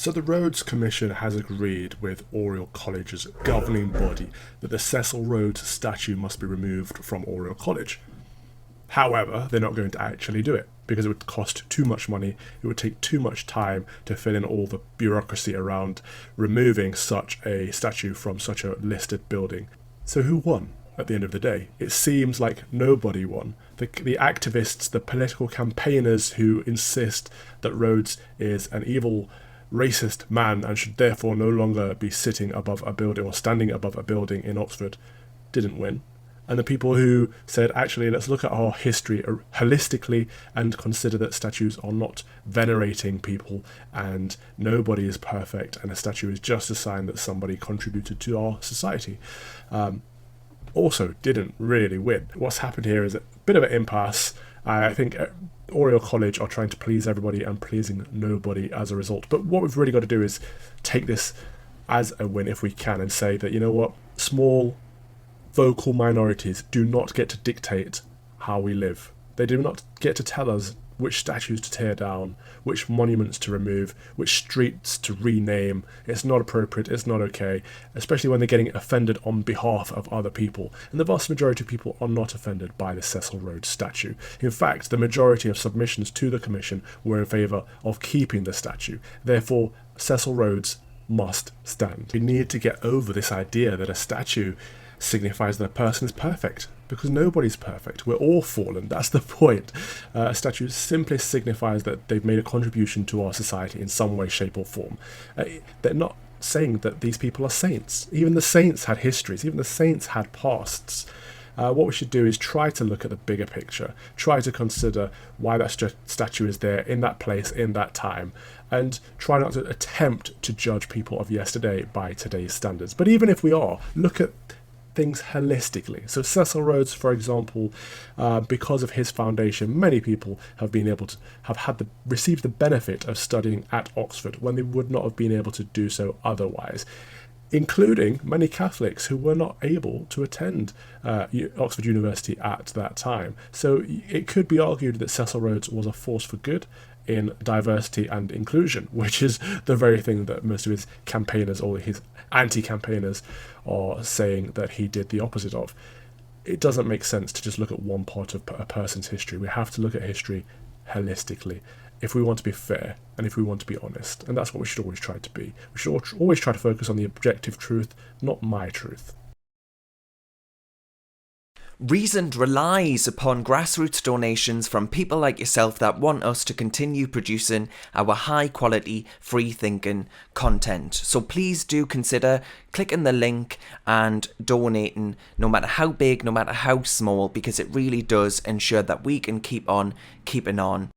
So the Rhodes Commission has agreed with Oriel College's governing body that the Cecil Rhodes statue must be removed from Oriel College. However, they're not going to actually do it because it would cost too much money, it would take too much time to fill in all the bureaucracy around removing such a statue from such a listed building. So who won at the end of the day? It seems like nobody won. The activists, the political campaigners who insist that Rhodes is an evil racist man and should therefore no longer be sitting above a building or standing above a building in Oxford, didn't win. And the people who said, actually, let's look at our history holistically and consider that statues are not venerating people and nobody is perfect and a statue is just a sign that somebody contributed to our society, also didn't really win. What's happened here is a bit of an impasse. I think Oriel College are trying to please everybody and pleasing nobody as a result. But what we've really got to do is take this as a win if we can and say that, you know what, small vocal minorities do not get to dictate how we live. They do not get to tell us which statues to tear down, which monuments to remove, which streets to rename. It's not appropriate, it's not okay, especially when they're getting offended on behalf of other people. And the vast majority of people are not offended by the Cecil Rhodes statue. In fact, the majority of submissions to the Commission were in favour of keeping the statue. Therefore, Cecil Rhodes must stand. We need to get over this idea that a statue signifies that a person is perfect, because nobody's perfect. We're all fallen. That's the point. A statue simply signifies that they've made a contribution to our society in some way, shape or form. They're not saying that these people are saints. Even the saints had histories. Even the saints had pasts. What we should do is try to look at the bigger picture, try to consider why that statue is there in that place, in that time, and try not to attempt to judge people of yesterday by today's standards. But even if we are, look at things holistically. So Cecil Rhodes, for example, because of his foundation, many people have been able to received the benefit of studying at Oxford when they would not have been able to do so otherwise, including many Catholics who were not able to attend Oxford University at that time. So it could be argued that Cecil Rhodes was a force for good in diversity and inclusion, which is the very thing that most of his campaigners or his anti-campaigners are saying that he did the opposite of. It doesn't make sense to just look at one part of a person's history. We have to look at history holistically if we want to be fair and if we want to be honest. And that's what we should always try to be. We should always try to focus on the objective truth, not my truth. Reasoned relies upon grassroots donations from people like yourself that want us to continue producing our high quality, free thinking content. So please do consider clicking the link and donating, no matter how big, no matter how small, because it really does ensure that we can keep on keeping on.